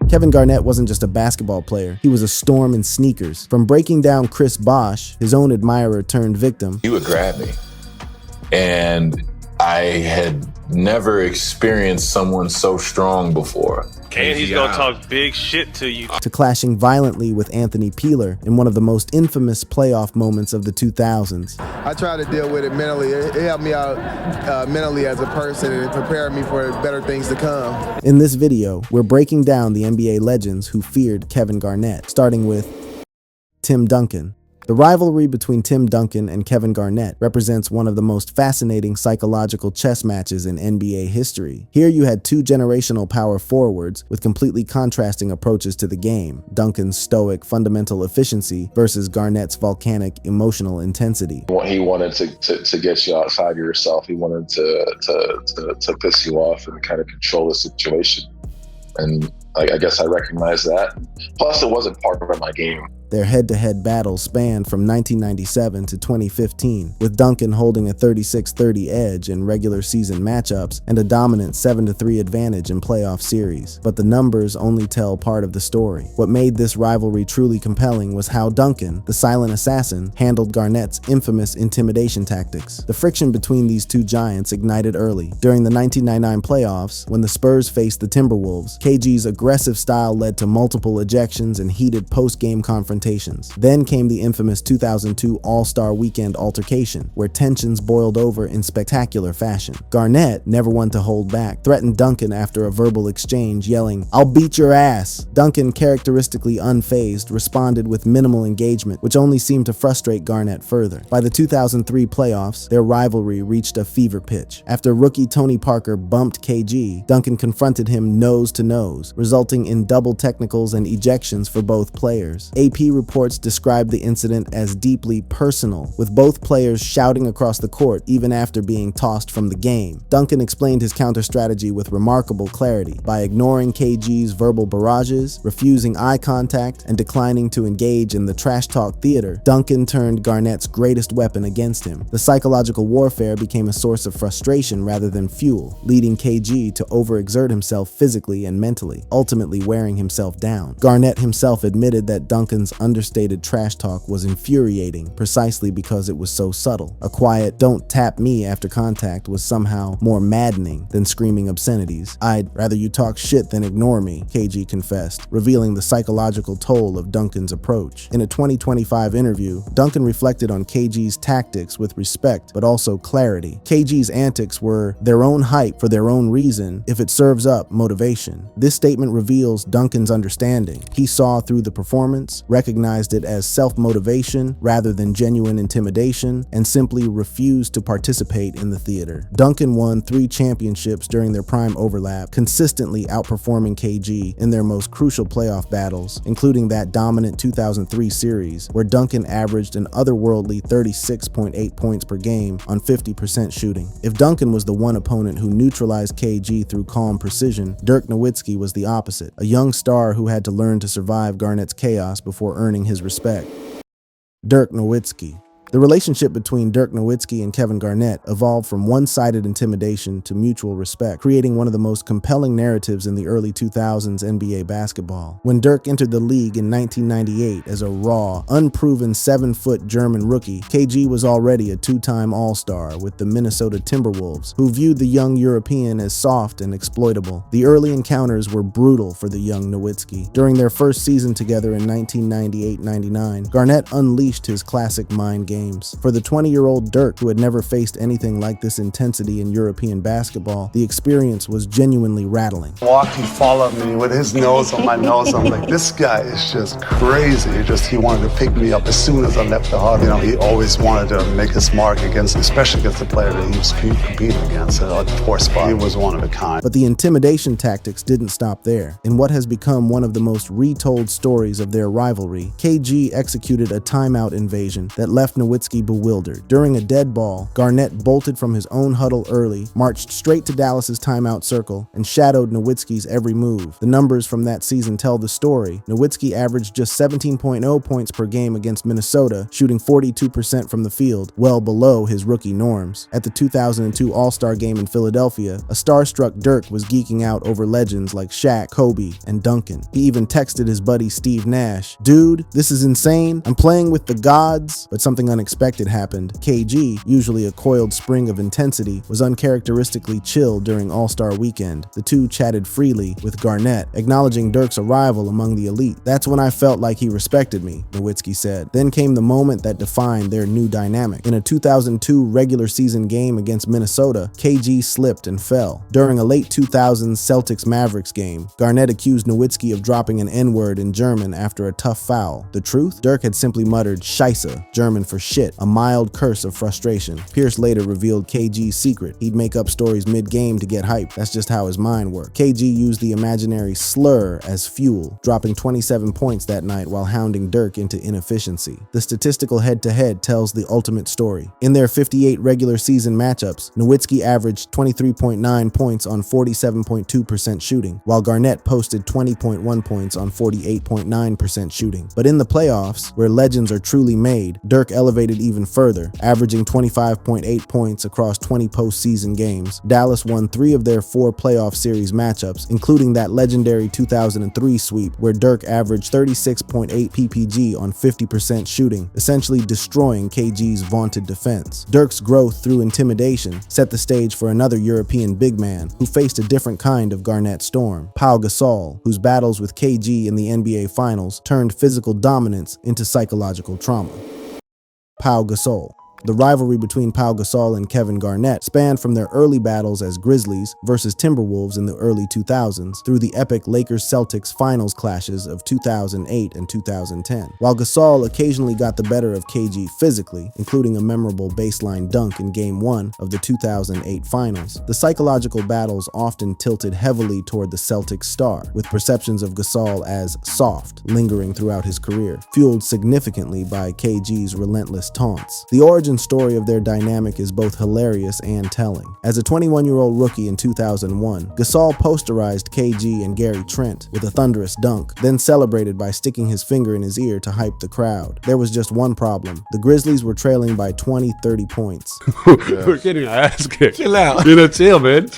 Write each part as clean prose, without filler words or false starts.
Kevin Garnett wasn't just a basketball player, he was a storm in sneakers. From breaking down Bosh, his own admirer turned victim. He would grab me, and I had never experienced someone so strong before. And he's gonna talk big shit to you. To clashing violently with Anthony Peeler in one of the most infamous playoff moments of the 2000s. I try to deal with it mentally. It helped me out mentally as a person and prepared me for better things to come. In this video, we're breaking down the NBA legends who feared Kevin Garnett, starting with Tim Duncan. The rivalry between Tim Duncan and Kevin Garnett represents one of the most fascinating psychological chess matches in NBA history. Here you had two generational power forwards with completely contrasting approaches to the game. Duncan's stoic, fundamental efficiency versus Garnett's volcanic, emotional intensity. He wanted to get you outside yourself. He wanted to piss you off and kind of control the situation. And I guess I recognize that. Plus, it wasn't part of my game. Their head-to-head battles spanned from 1997 to 2015, with Duncan holding a 36-30 edge in regular season matchups and a dominant 7-3 advantage in playoff series. But the numbers only tell part of the story. What made this rivalry truly compelling was how Duncan, the silent assassin, handled Garnett's infamous intimidation tactics. The friction between these two giants ignited early. During the 1999 playoffs, when the Spurs faced the Timberwolves, KG's aggressive style led to multiple ejections and heated post-game confrontations. Then came the infamous 2002 All-Star Weekend altercation, where tensions boiled over in spectacular fashion. Garnett, never one to hold back, threatened Duncan after a verbal exchange, yelling, "I'll beat your ass." Duncan, characteristically unfazed, responded with minimal engagement, which only seemed to frustrate Garnett further. By the 2003 playoffs, their rivalry reached a fever pitch. After rookie Tony Parker bumped KG, Duncan confronted him nose to nose, resulting in double technicals and ejections for both players. AP reports described the incident as deeply personal, with both players shouting across the court even after being tossed from the game. Duncan explained his counter strategy with remarkable clarity by ignoring KG's verbal barrages, refusing eye contact, and declining to engage in the trash talk theater. Duncan turned Garnett's greatest weapon against him. The psychological warfare became a source of frustration rather than fuel, leading KG to overexert himself physically and mentally, ultimately wearing himself down. Garnett himself admitted that Duncan's understated trash talk was infuriating precisely because it was so subtle. A quiet "don't tap me" after contact was somehow more maddening than screaming obscenities. "I'd rather you talk shit than ignore me," KG confessed, revealing the psychological toll of Duncan's approach. In a 2025 interview, Duncan reflected on KG's tactics with respect but also clarity. KG's antics were their own hype for their own reason if it serves up motivation. This statement reveals Duncan's understanding. He saw through the performance, recognized it as self-motivation rather than genuine intimidation, and simply refused to participate in the theater. Duncan won 3 championships during their prime overlap, consistently outperforming KG in their most crucial playoff battles, including that dominant 2003 series, where Duncan averaged an otherworldly 36.8 points per game on 50% shooting. If Duncan was the one opponent who neutralized KG through calm precision, Dirk Nowitzki was the opposite, a young star who had to learn to survive Garnett's chaos before earning his respect. Dirk Nowitzki. The relationship between Dirk Nowitzki and Kevin Garnett evolved from one-sided intimidation to mutual respect, creating one of the most compelling narratives in the early 2000s NBA basketball. When Dirk entered the league in 1998 as a raw, unproven 7-foot German rookie, KG was already a 2-time All-Star with the Minnesota Timberwolves, who viewed the young European as soft and exploitable. The early encounters were brutal for the young Nowitzki. During their first season together in 1998-99, Garnett unleashed his classic mind game. For the 20-year-old Dirk, who had never faced anything like this intensity in European basketball, the experience was genuinely rattling. Walked, he followed me with his nose on my nose. I'm like, this guy is just crazy. He wanted to pick me up as soon as I left the hut. He always wanted to make his mark against, especially against the player that he was competing against at the 4th spot. He was one of a kind. But the intimidation tactics didn't stop there. In what has become one of the most retold stories of their rivalry, KG executed a timeout invasion that left Nowitzki Nowitzki bewildered. During a dead ball, Garnett bolted from his own huddle early, marched straight to Dallas's timeout circle, and shadowed Nowitzki's every move. The numbers from that season tell the story. Nowitzki averaged just 17.0 points per game against Minnesota, shooting 42% from the field, well below his rookie norms. At the 2002 All-Star Game in Philadelphia, a starstruck Dirk was geeking out over legends like Shaq, Kobe, and Duncan. He even texted his buddy Steve Nash, "Dude, this is insane. I'm playing with the gods." But something unexpected happened. KG, usually a coiled spring of intensity, was uncharacteristically chill during All-Star Weekend. The two chatted freely, with Garnett acknowledging Dirk's arrival among the elite. "That's when I felt like he respected me," Nowitzki said. Then came the moment that defined their new dynamic. In a 2002 regular season game against Minnesota, KG slipped and fell. During a late 2000s Celtics-Mavericks game, Garnett accused Nowitzki of dropping an N-word in German after a tough foul. The truth? Dirk had simply muttered "Scheisse," German for shit, a mild curse of frustration. Pierce later revealed KG's secret. He'd make up stories mid-game to get hype. That's just how his mind worked. KG used the imaginary slur as fuel, dropping 27 points that night while hounding Dirk into inefficiency. The statistical head-to-head tells the ultimate story. In their 58 regular season matchups, Nowitzki averaged 23.9 points on 47.2% shooting, while Garnett posted 20.1 points on 48.9% shooting. But in the playoffs, where legends are truly made, Dirk elevated even further, averaging 25.8 points across 20 postseason games. Dallas won 3 of their 4 playoff series matchups, including that legendary 2003 sweep where Dirk averaged 36.8 PPG on 50% shooting, essentially destroying KG's vaunted defense. Dirk's growth through intimidation set the stage for another European big man who faced a different kind of Garnett storm, Pau Gasol, whose battles with KG in the NBA Finals turned physical dominance into psychological trauma. Pau Gasol. The rivalry between Pau Gasol and Kevin Garnett spanned from their early battles as Grizzlies versus Timberwolves in the early 2000s through the epic Lakers-Celtics finals clashes of 2008 and 2010. While Gasol occasionally got the better of KG physically, including a memorable baseline dunk in Game 1 of the 2008 finals, the psychological battles often tilted heavily toward the Celtics star, with perceptions of Gasol as soft lingering throughout his career, fueled significantly by KG's relentless taunts. The origin story of their dynamic is both hilarious and telling. As a 21-year-old rookie in 2001, Gasol posterized KG and Gary Trent with a thunderous dunk, then celebrated by sticking his finger in his ear to hype the crowd. There was just one problem. The Grizzlies were trailing by 20-30 points. We're getting our ass kicked. Chill out. Chill, man.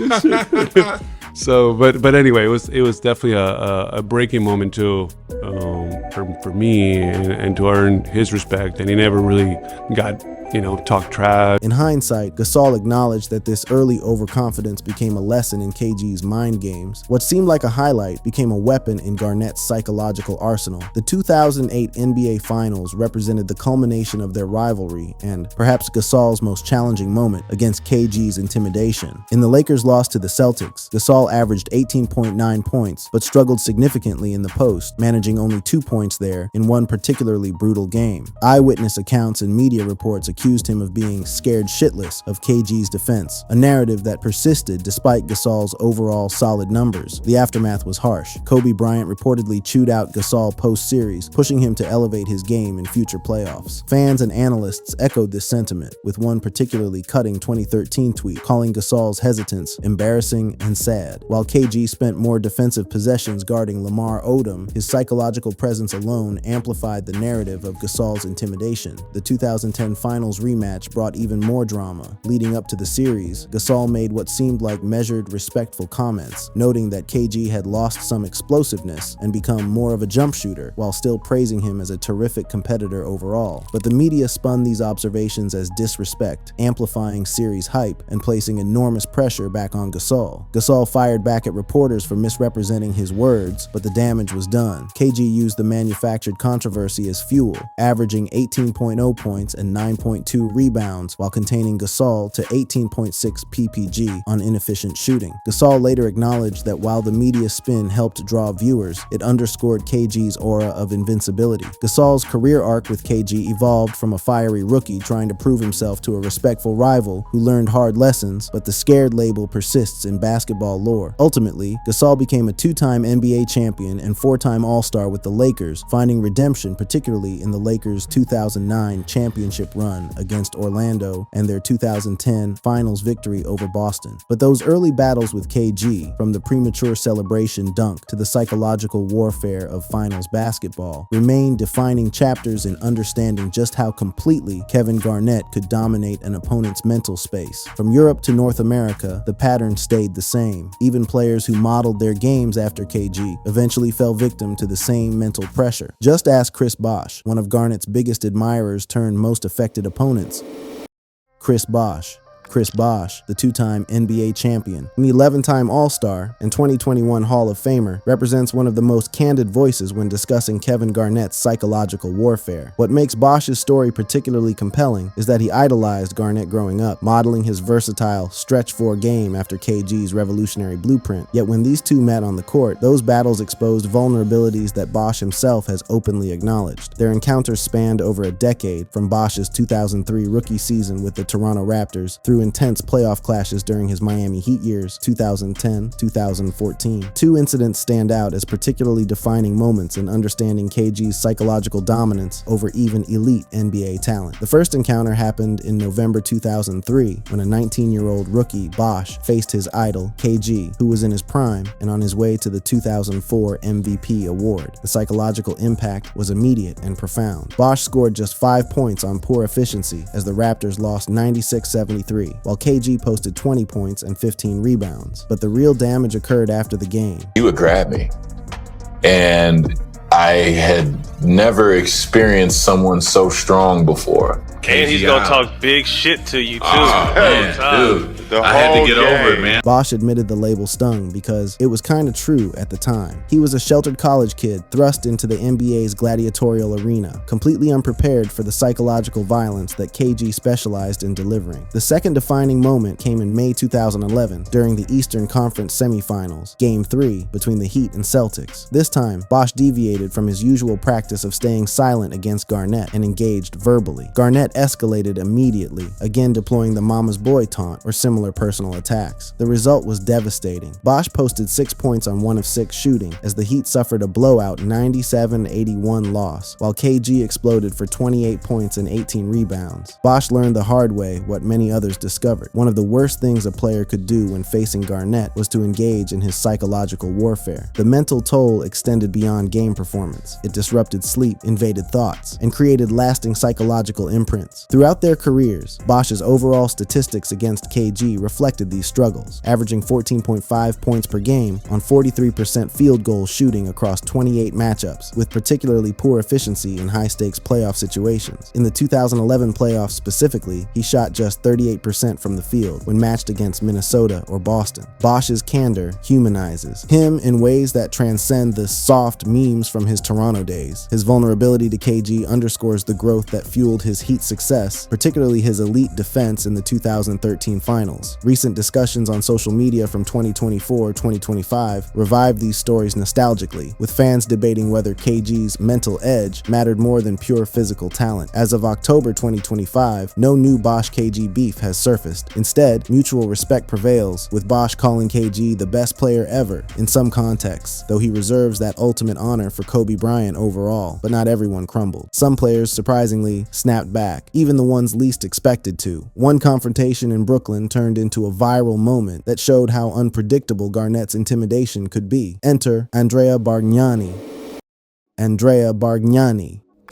So, but anyway, it was definitely a breaking moment too, for me and to earn his respect. And he never really got, talk trash. In hindsight, Gasol acknowledged that this early overconfidence became a lesson in KG's mind games. What seemed like a highlight became a weapon in Garnett's psychological arsenal. The 2008 NBA Finals represented the culmination of their rivalry and perhaps Gasol's most challenging moment against KG's intimidation. In the Lakers' loss to the Celtics, Gasol averaged 18.9 points, but struggled significantly in the post, managing only 2 points there in one particularly brutal game. Eyewitness accounts and media reports accused him of being scared shitless of KG's defense, a narrative that persisted despite Gasol's overall solid numbers. The aftermath was harsh. Kobe Bryant reportedly chewed out Gasol post-series, pushing him to elevate his game in future playoffs. Fans and analysts echoed this sentiment, with one particularly cutting 2013 tweet calling Gasol's hesitance embarrassing and sad. While KG spent more defensive possessions guarding Lamar Odom, his psychological presence alone amplified the narrative of Gasol's intimidation. The 2010 Finals rematch brought even more drama. Leading up to the series, Gasol made what seemed like measured, respectful comments, noting that KG had lost some explosiveness and become more of a jump shooter, while still praising him as a terrific competitor overall. But the media spun these observations as disrespect, amplifying series hype and placing enormous pressure back on Gasol. Gasol fired back at reporters for misrepresenting his words, but the damage was done. KG used the manufactured controversy as fuel, averaging 18.0 points and 9.2 rebounds while containing Gasol to 18.6 PPG on inefficient shooting. Gasol later acknowledged that while the media spin helped draw viewers, it underscored KG's aura of invincibility. Gasol's career arc with KG evolved from a fiery rookie trying to prove himself to a respectful rival who learned hard lessons, but the scared label persists in basketball lore. Ultimately, Gasol became a 2-time NBA champion and 4-time All-Star with the Lakers, years, finding redemption particularly in the Lakers' 2009 championship run against Orlando and their 2010 finals victory over Boston. But those early battles with KG, from the premature celebration dunk to the psychological warfare of finals basketball, remain defining chapters in understanding just how completely Kevin Garnett could dominate an opponent's mental space. From Europe to North America, the pattern stayed the same. Even players who modeled their games after KG eventually fell victim to the same mental pressure. Just ask Chris Bosh, one of Garnett's biggest admirers turned most affected opponents. Chris Bosh, the two-time NBA champion, an 11-time All-Star, and 2021 Hall of Famer, represents one of the most candid voices when discussing Kevin Garnett's psychological warfare. What makes Bosh's story particularly compelling is that he idolized Garnett growing up, modeling his versatile stretch-four game after KG's revolutionary blueprint. Yet when these two met on the court, those battles exposed vulnerabilities that Bosh himself has openly acknowledged. Their encounters spanned over a decade, from Bosh's 2003 rookie season with the Toronto Raptors through intense playoff clashes during his Miami Heat years 2010-2014. Two incidents stand out as particularly defining moments in understanding KG's psychological dominance over even elite NBA talent. The first encounter happened in November 2003 when a 19-year-old rookie, Bosh, faced his idol, KG, who was in his prime and on his way to the 2004 MVP award. The psychological impact was immediate and profound. Bosh scored just 5 points on poor efficiency as the Raptors lost 96-73. While KG posted 20 points and 15 rebounds. But the real damage occurred after the game. He would grab me, and I had never experienced someone so strong before. And he's gonna talk big shit to you too. Oh, man, dude. I had to get over it, man. Bosh admitted the label stung because it was kind of true at the time. He was a sheltered college kid thrust into the NBA's gladiatorial arena, completely unprepared for the psychological violence that KG specialized in delivering. The second defining moment came in May 2011 during the Eastern Conference semifinals, Game 3 between the Heat and Celtics. This time, Bosh deviated from his usual practice of staying silent against Garnett and engaged verbally. Garnett escalated immediately, again deploying the mama's boy taunt or similar personal attacks. The result was devastating. Bosh posted 6 points on 1 of 6 shooting as the Heat suffered a blowout 97-81 loss, while KG exploded for 28 points and 18 rebounds. Bosh learned the hard way what many others discovered. One of the worst things a player could do when facing Garnett was to engage in his psychological warfare. The mental toll extended beyond game performance. It disrupted sleep, invaded thoughts, and created lasting psychological imprints. Throughout their careers, Bosh's overall statistics against KG reflected these struggles, averaging 14.5 points per game on 43% field goal shooting across 28 matchups, with particularly poor efficiency in high-stakes playoff situations. In the 2011 playoffs specifically, he shot just 38% from the field when matched against Minnesota or Boston. Bosh's candor humanizes him in ways that transcend the soft memes from his Toronto days. His vulnerability to KG underscores the growth that fueled his Heat success, particularly his elite defense in the 2013 finals. Recent discussions on social media from 2024-2025 revived these stories nostalgically, with fans debating whether KG's mental edge mattered more than pure physical talent. As of October 2025, no new Bosh-KG beef has surfaced. Instead, mutual respect prevails, with Bosh calling KG the best player ever in some contexts, though he reserves that ultimate honor for Kobe Bryant overall. But not everyone crumbled. Some players, surprisingly, snapped back, even the ones least expected to. One confrontation in Brooklyn turned into a viral moment that showed how unpredictable Garnett's intimidation could be. Enter Andrea Bargnani.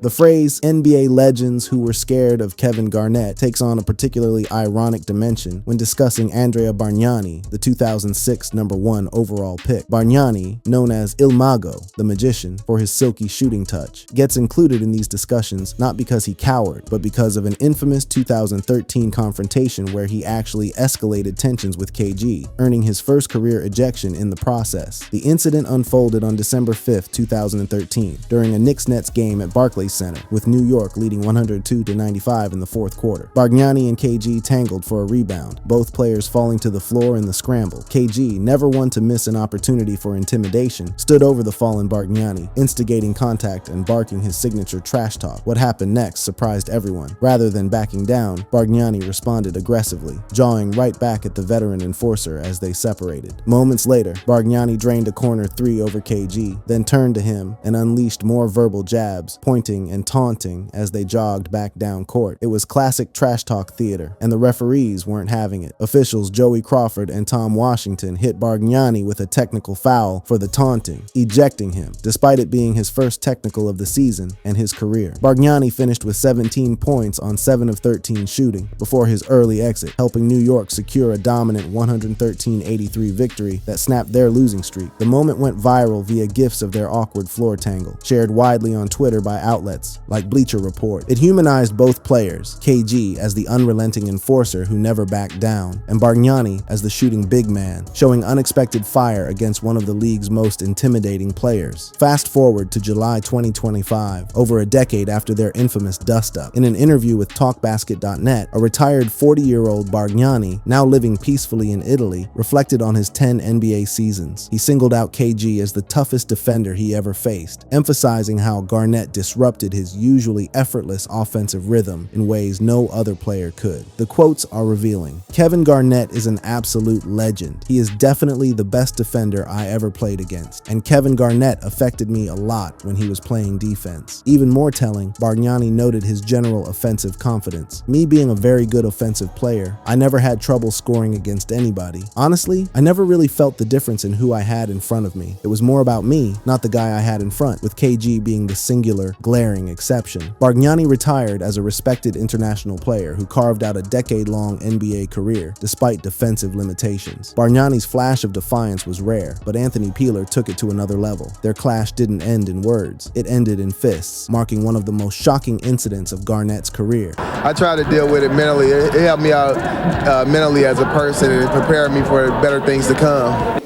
The phrase NBA legends who were scared of Kevin Garnett takes on a particularly ironic dimension when discussing Andrea Bargnani, the 2006 #1 overall pick. Bargnani, known as Il Mago, the magician, for his silky shooting touch, gets included in these discussions not because he cowered, but because of an infamous 2013 confrontation where he actually escalated tensions with KG, earning his first career ejection in the process. The incident unfolded on December 5, 2013, during a Knicks-Nets game at Barclays Chase Center, with New York leading 102-95 in the fourth quarter. Bargnani and KG tangled for a rebound, both players falling to the floor in the scramble. KG, never one to miss an opportunity for intimidation, stood over the fallen Bargnani, instigating contact and barking his signature trash talk. What happened next surprised everyone. Rather than backing down, Bargnani responded aggressively, jawing right back at the veteran enforcer as they separated. Moments later, Bargnani drained a corner three over KG, then turned to him and unleashed more verbal jabs, pointing and taunting as they jogged back down court. It was classic trash talk theater, and the referees weren't having it. Officials Joey Crawford and Tom Washington hit Bargnani with a technical foul for the taunting, ejecting him, despite it being his first technical of the season and his career. Bargnani finished with 17 points on 7 of 13 shooting before his early exit, helping New York secure a dominant 113-83 victory that snapped their losing streak. The moment went viral via gifs of their awkward floor tangle, shared widely on Twitter by outlets like Bleacher Report. It humanized both players, KG as the unrelenting enforcer who never backed down, and Bargnani as the shooting big man, showing unexpected fire against one of the league's most intimidating players. Fast forward to July 2025, over a decade after their infamous dust-up. In an interview with TalkBasket.net, a retired 40-year-old Bargnani, now living peacefully in Italy, reflected on his 10 NBA seasons. He singled out KG as the toughest defender he ever faced, emphasizing how Garnett disrupted his usually effortless offensive rhythm in ways no other player could. The quotes are revealing. Kevin Garnett is an absolute legend. He is definitely the best defender I ever played against, and Kevin Garnett affected me a lot when he was playing defense. Even more telling, Bargnani noted his general offensive confidence. Me being a very good offensive player, I never had trouble scoring against anybody. Honestly, I never really felt the difference in who I had in front of me. It was more about me, not the guy I had in front, with KG being the singular, glaring exception. Bargnani retired as a respected international player who carved out a decade-long NBA career, despite defensive limitations. Bargnani's flash of defiance was rare, but Anthony Peeler took it to another level. Their clash didn't end in words, it ended in fists, marking one of the most shocking incidents of Garnett's career. I try to deal with it mentally. It helped me out mentally as a person and prepared me for better things to come.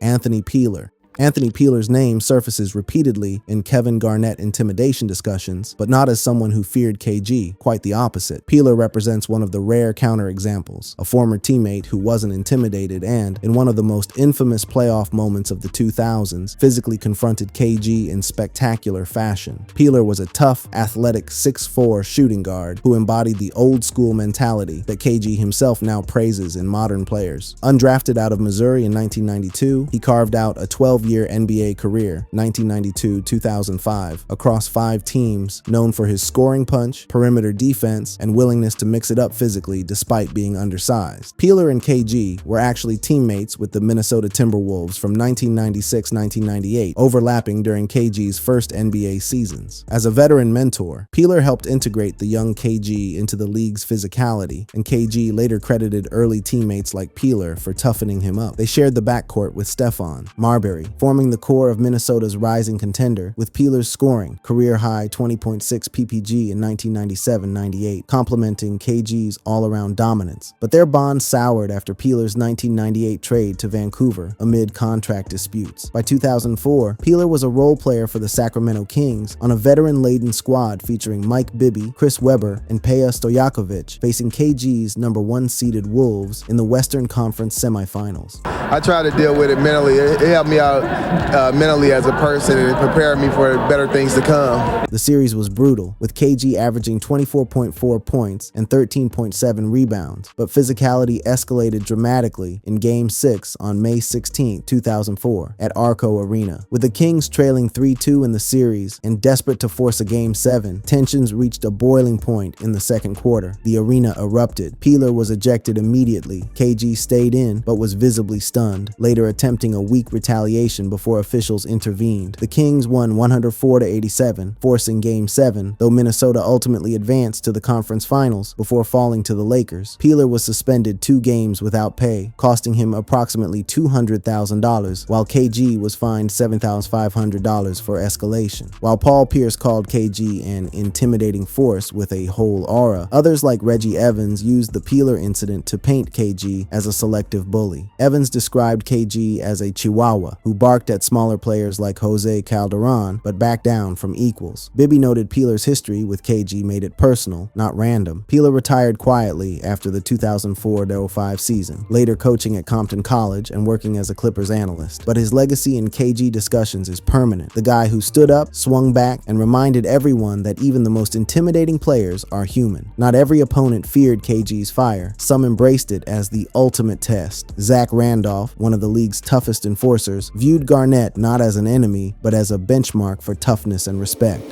Anthony Peeler. Anthony Peeler's name surfaces repeatedly in Kevin Garnett intimidation discussions, but not as someone who feared KG, quite the opposite. Peeler represents one of the rare counterexamples, a former teammate who wasn't intimidated and, in one of the most infamous playoff moments of the 2000s, physically confronted KG in spectacular fashion. Peeler was a tough, athletic 6'4" shooting guard who embodied the old-school mentality that KG himself now praises in modern players. Undrafted out of Missouri in 1992, he carved out a 12-year NBA career, 1992-2005, across 5 teams, known for his scoring punch, perimeter defense, and willingness to mix it up physically despite being undersized. Peeler and KG were actually teammates with the Minnesota Timberwolves from 1996-1998, overlapping during KG's first NBA seasons. As a veteran mentor, Peeler helped integrate the young KG into the league's physicality, and KG later credited early teammates like Peeler for toughening him up. They shared the backcourt with Stephon Marbury, forming the core of Minnesota's rising contender, with Peeler's scoring, career-high 20.6 PPG in 1997-98, complementing KG's all-around dominance. But their bond soured after Peeler's 1998 trade to Vancouver amid contract disputes. By 2004, Peeler was a role player for the Sacramento Kings on a veteran-laden squad featuring Mike Bibby, Chris Webber, and Peja Stojakovic, facing KG's number 1 seeded Wolves in the Western Conference semifinals. I try to deal with it mentally. It helped me out mentally as a person and prepared me for better things to come. The series was brutal, with KG averaging 24.4 points and 13.7 rebounds, but physicality escalated dramatically in Game 6 on May 16, 2004, at Arco Arena. With the Kings trailing 3-2 in the series and desperate to force a Game 7, tensions reached a boiling point in the second quarter. The arena erupted. Peeler was ejected immediately. KG stayed in, but was visibly stunned, later attempting a weak retaliation before officials intervened. The Kings won 104-87, forcing Game 7, though Minnesota ultimately advanced to the conference finals before falling to the Lakers. Peeler was suspended 2 games without pay, costing him approximately $200,000, while KG was fined $7,500 for escalation. While Paul Pierce called KG an intimidating force with a whole aura, others like Reggie Evans used the Peeler incident to paint KG as a selective bully. Evans described KG as a chihuahua who barked at smaller players like Jose Calderon, but backed down from equals. Bibby noted Peeler's history with KG made it personal, not random. Peeler retired quietly after the 2004-05 season, later coaching at Compton College and working as a Clippers analyst. But his legacy in KG discussions is permanent. The guy who stood up, swung back, and reminded everyone that even the most intimidating players are human. Not every opponent feared KG's fire. Some embraced it as the ultimate test. Zach Randolph, one of the league's toughest enforcers, viewed Garnett not as an enemy, but as a benchmark for toughness and respect.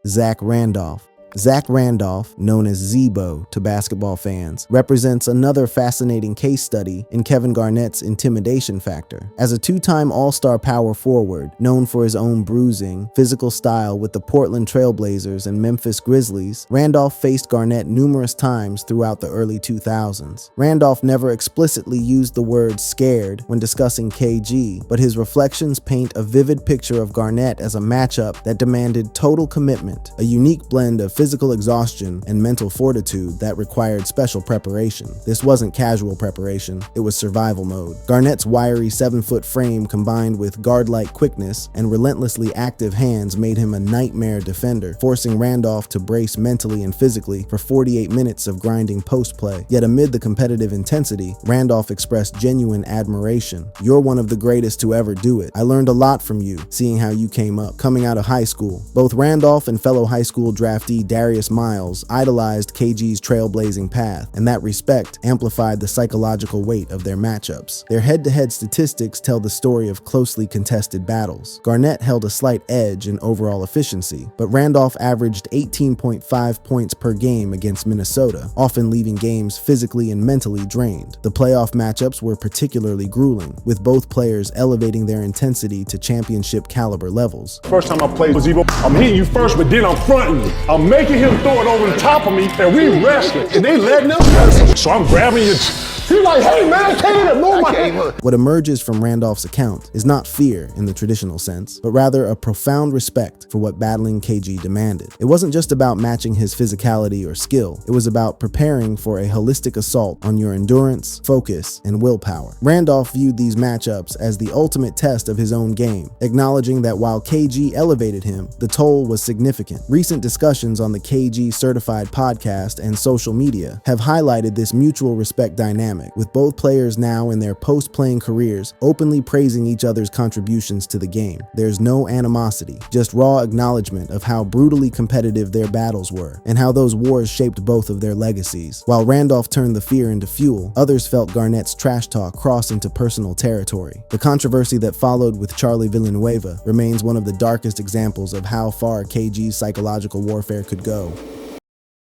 Zach Randolph. Zach Randolph, known as Zebo to basketball fans, represents another fascinating case study in Kevin Garnett's intimidation factor. As a two-time All-Star power forward, known for his own bruising, physical style with the Portland Trail Blazers and Memphis Grizzlies, Randolph faced Garnett numerous times throughout the early 2000s. Randolph never explicitly used the word scared when discussing KG, but his reflections paint a vivid picture of Garnett as a matchup that demanded total commitment, a unique blend of physical exhaustion and mental fortitude that required special preparation. This wasn't casual preparation, it was survival mode. Garnett's wiry 7-foot frame combined with guard-like quickness and relentlessly active hands made him a nightmare defender, forcing Randolph to brace mentally and physically for 48 minutes of grinding post play. Yet amid the competitive intensity, Randolph expressed genuine admiration. "You're one of the greatest to ever do it. I learned a lot from you, seeing how you came up, coming out of high school." Both Randolph and fellow high school draftee Darius Miles idolized KG's trailblazing path, and that respect amplified the psychological weight of their matchups. Their head-to-head statistics tell the story of closely contested battles. Garnett held a slight edge in overall efficiency, but Randolph averaged 18.5 points per game against Minnesota, often leaving games physically and mentally drained. The playoff matchups were particularly grueling, with both players elevating their intensity to championship caliber levels. First time I played with Zebo, I'm hitting you first, but then I'm fronting you. I'm making him throw it over the top of me, and we wrestling, and they letting him wrestle. So I'm grabbing you. He's like, "Hey man, I can't even move my hand." What emerges from Randolph's account is not fear in the traditional sense, but rather a profound respect for what battling KG demanded. It wasn't just about matching his physicality or skill, it was about preparing for a holistic assault on your endurance, focus, and willpower. Randolph viewed these matchups as the ultimate test of his own game, acknowledging that while KG elevated him, the toll was significant. Recent discussions on the KG Certified podcast and social media have highlighted this mutual respect dynamic, with both players now in their post-playing careers openly praising each other's contributions to the game. There's no animosity, just raw acknowledgement of how brutally competitive their battles were, and how those wars shaped both of their legacies. While Randolph turned the fear into fuel, others felt Garnett's trash talk cross into personal territory. The controversy that followed with Charlie Villanueva remains one of the darkest examples of how far KG's psychological warfare could go.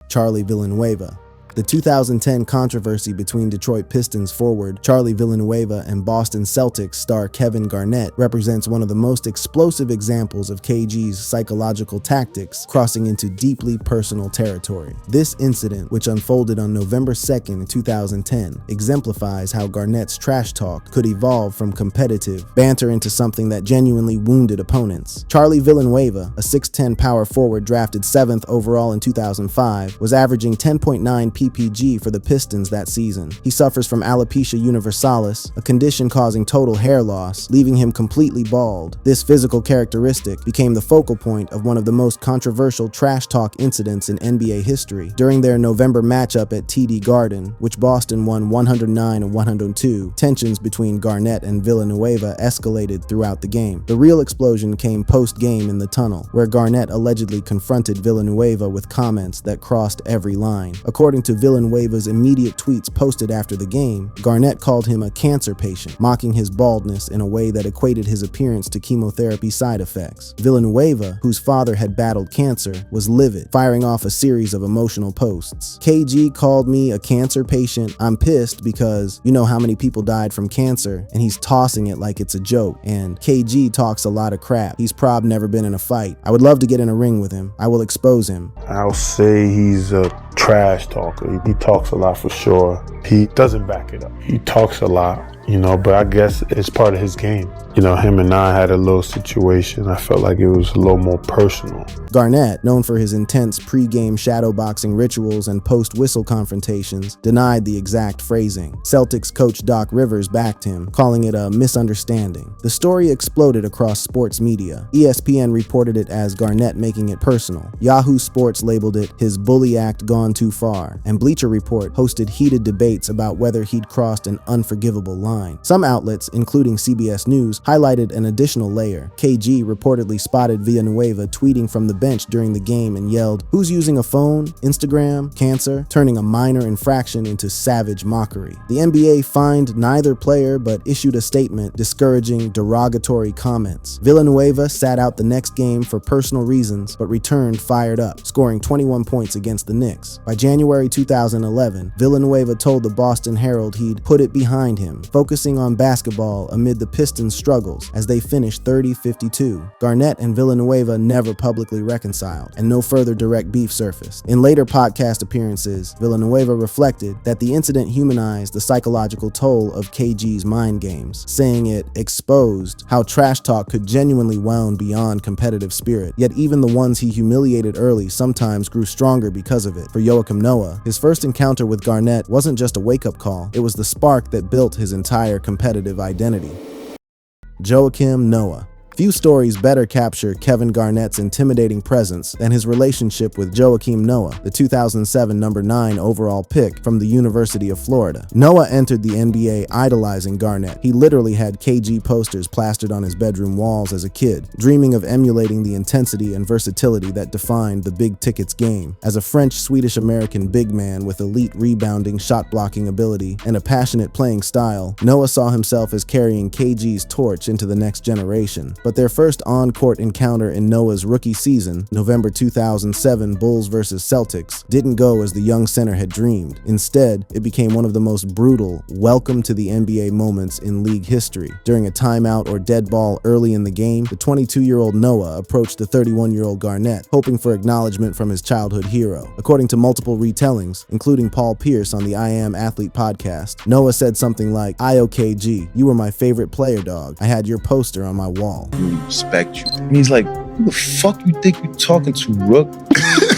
Charlie Villanueva. The 2010 controversy between Detroit Pistons forward Charlie Villanueva and Boston Celtics star Kevin Garnett represents one of the most explosive examples of KG's psychological tactics crossing into deeply personal territory. This incident, which unfolded on November 2nd, 2010, exemplifies how Garnett's trash talk could evolve from competitive banter into something that genuinely wounded opponents. Charlie Villanueva, a 6'10 power forward drafted 7th overall in 2005, was averaging 10.9 PPG for the Pistons that season. He suffers from alopecia universalis, a condition causing total hair loss, leaving him completely bald. This physical characteristic became the focal point of one of the most controversial trash talk incidents in NBA history. During their November matchup at TD Garden, which Boston won 109-102, tensions between Garnett and Villanueva escalated throughout the game. The real explosion came post-game in the tunnel, where Garnett allegedly confronted Villanueva with comments that crossed every line. According to Villanueva's immediate tweets posted after the game, Garnett called him a cancer patient, mocking his baldness in a way that equated his appearance to chemotherapy side effects. Villanueva, whose father had battled cancer, was livid, firing off a series of emotional posts. "KG called me a cancer patient. I'm pissed because you know how many people died from cancer, and he's tossing it like it's a joke. And KG talks a lot of crap. He's prob never been in a fight. I would love to get in a ring with him. I will expose him." I'll say he's a trash talker. He talks a lot for sure. He doesn't back it up. He talks a lot. but I guess it's part of his game. Him and I had a little situation. I felt like it was a little more personal. Garnett, known for his intense pre-game shadowboxing rituals and post-whistle confrontations, denied the exact phrasing. Celtics coach Doc Rivers backed him, calling it a misunderstanding. The story exploded across sports media. ESPN reported it as Garnett making it personal. Yahoo Sports labeled it his bully act gone too far, and Bleacher Report hosted heated debates about whether he'd crossed an unforgivable line. Some outlets, including CBS News, highlighted an additional layer. KG reportedly spotted Villanueva tweeting from the bench during the game and yelled, "Who's using a phone? Instagram? Cancer?" turning a minor infraction into savage mockery. The NBA fined neither player but issued a statement discouraging derogatory comments. Villanueva sat out the next game for personal reasons but returned fired up, scoring 21 points against the Knicks. By January 2011, Villanueva told the Boston Herald he'd put it behind him, focusing on basketball amid the Pistons' struggles as they finished 30-52. Garnett and Villanueva never publicly reconciled, and no further direct beef surfaced. In later podcast appearances, Villanueva reflected that the incident humanized the psychological toll of KG's mind games, saying it exposed how trash talk could genuinely wound beyond competitive spirit. Yet even the ones he humiliated early sometimes grew stronger because of it. For Joakim Noah, his first encounter with Garnett wasn't just a wake-up call, it was the spark that built his entire competitive identity. Joakim Noah. Few stories better capture Kevin Garnett's intimidating presence than his relationship with Joakim Noah, the 2007 number 9 overall pick from the University of Florida. Noah entered the NBA idolizing Garnett. He literally had KG posters plastered on his bedroom walls as a kid, dreaming of emulating the intensity and versatility that defined the big tickets game. As a French-Swedish-American big man with elite rebounding, shot-blocking ability, and a passionate playing style, Noah saw himself as carrying KG's torch into the next generation. But their first on-court encounter in Noah's rookie season, November 2007 Bulls vs. Celtics, didn't go as the young center had dreamed. Instead, it became one of the most brutal, welcome to the NBA moments in league history. During a timeout or dead ball early in the game, the 22-year-old Noah approached the 31-year-old Garnett, hoping for acknowledgement from his childhood hero. According to multiple retellings, including Paul Pierce on the I Am Athlete podcast, Noah said something like, "IOKG, you were my favorite player, dog. I had your poster on my wall." Respect you. And he's like, "Who the fuck you think you talking to, Rook?"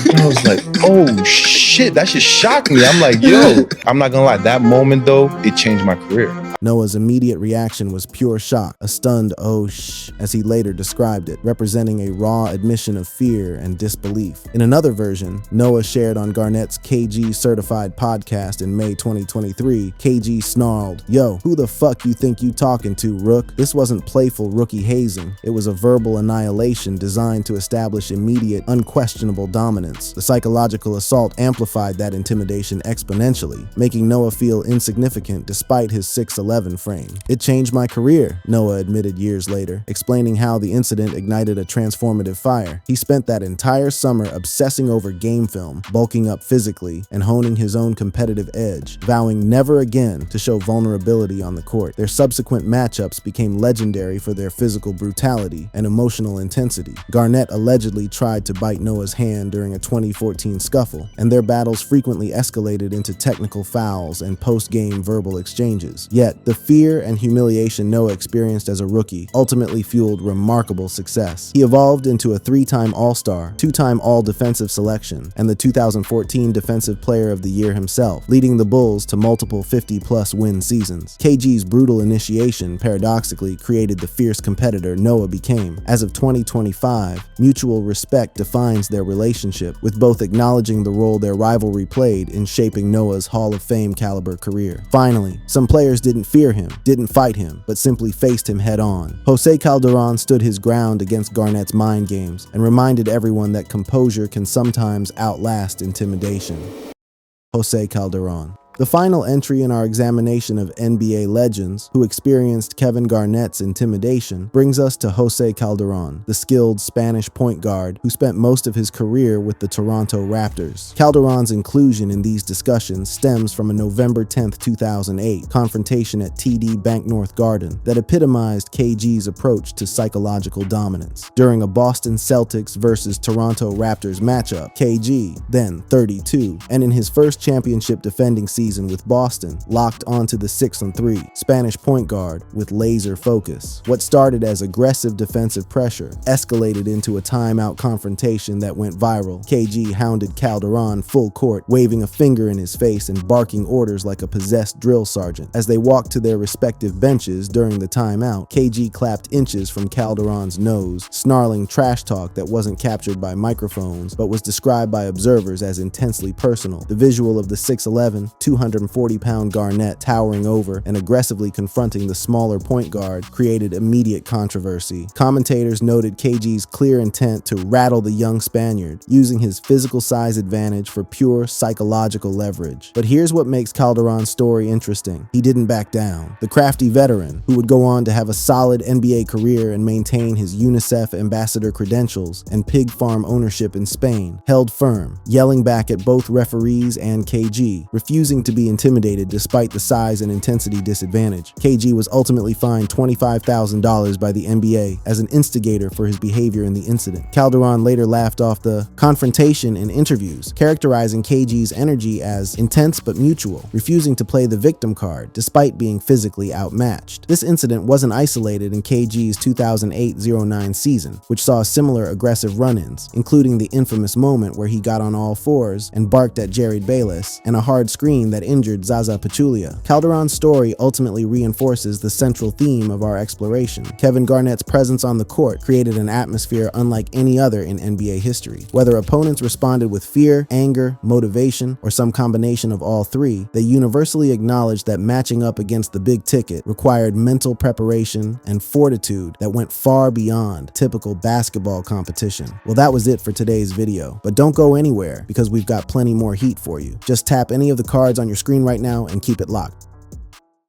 And I was like, oh shit, that shit shocked me. I'm like, yo, I'm not gonna lie, that moment though, it changed my career. Noah's immediate reaction was pure shock, a stunned "oh shh," as he later described it, representing a raw admission of fear and disbelief. In another version, Noah shared on Garnett's KG Certified podcast in May 2023, KG snarled, "Yo, who the fuck you think you talking to, Rook? This wasn't playful rookie hazing. It was a verbal annihilation designed to establish immediate, unquestionable dominance." The psychological assault amplified that intimidation exponentially, making Noah feel insignificant despite his 6'11" frame. "It changed my career," Noah admitted years later, explaining how the incident ignited a transformative fire. He spent that entire summer obsessing over game film, bulking up physically, and honing his own competitive edge, vowing never again to show vulnerability on the court. Their subsequent matchups became legendary for their physical brutality and emotional intensity. Garnett allegedly tried to bite Noah's hand during a 2014 scuffle, and their battles frequently escalated into technical fouls and post-game verbal exchanges. Yet, the fear and humiliation Noah experienced as a rookie ultimately fueled remarkable success. He evolved into a 3-time All-Star, 2-time All-Defensive selection, and the 2014 Defensive Player of the Year himself, leading the Bulls to multiple 50-plus win seasons. KG's brutal initiation paradoxically created the fierce competitor Noah became. As of 2025, mutual respect defines their relationship, with both acknowledging the role their rivalry played in shaping Noah's Hall of Fame caliber career. Finally, some players didn't fear him, didn't fight him, but simply faced him head on. Jose Calderon stood his ground against Garnett's mind games and reminded everyone that composure can sometimes outlast intimidation. Jose Calderon. The final entry in our examination of NBA legends who experienced Kevin Garnett's intimidation brings us to Jose Calderon, the skilled Spanish point guard who spent most of his career with the Toronto Raptors. Calderon's inclusion in these discussions stems from a November 10, 2008 confrontation at TD Bank North Garden that epitomized KG's approach to psychological dominance. During a Boston Celtics versus Toronto Raptors matchup, KG, then 32, and in his first championship defending season season with Boston, locked onto the 6-on-3 Spanish point guard with laser focus. What started as aggressive defensive pressure escalated into a timeout confrontation that went viral. KG hounded Calderon full court, waving a finger in his face and barking orders like a possessed drill sergeant. As they walked to their respective benches during the timeout, KG clapped inches from Calderon's nose, snarling trash talk that wasn't captured by microphones but was described by observers as intensely personal. The visual of the 6'11", 240-pound Garnett towering over and aggressively confronting the smaller point guard created immediate controversy. Commentators noted KG's clear intent to rattle the young Spaniard, using his physical size advantage for pure psychological leverage. But here's what makes Calderon's story interesting. He didn't back down. The crafty veteran, who would go on to have a solid NBA career and maintain his UNICEF ambassador credentials and pig farm ownership in Spain, held firm, yelling back at both referees and KG, refusing to be intimidated despite the size and intensity disadvantage. KG was ultimately fined $25,000 by the NBA as an instigator for his behavior in the incident. Calderon later laughed off the confrontation in interviews, characterizing KG's energy as intense but mutual, refusing to play the victim card despite being physically outmatched. This incident wasn't isolated in KG's 2008-09 season, which saw similar aggressive run-ins, including the infamous moment where he got on all fours and barked at Jerry Bayless, and a hard screen that injured Zaza Pachulia. Calderon's story ultimately reinforces the central theme of our exploration. Kevin Garnett's presence on the court created an atmosphere unlike any other in NBA history. Whether opponents responded with fear, anger, motivation, or some combination of all three, they universally acknowledged that matching up against the big ticket required mental preparation and fortitude that went far beyond typical basketball competition. Well, that was it for today's video, but don't go anywhere because we've got plenty more heat for you. Just tap any of the cards on your screen right now and keep it locked.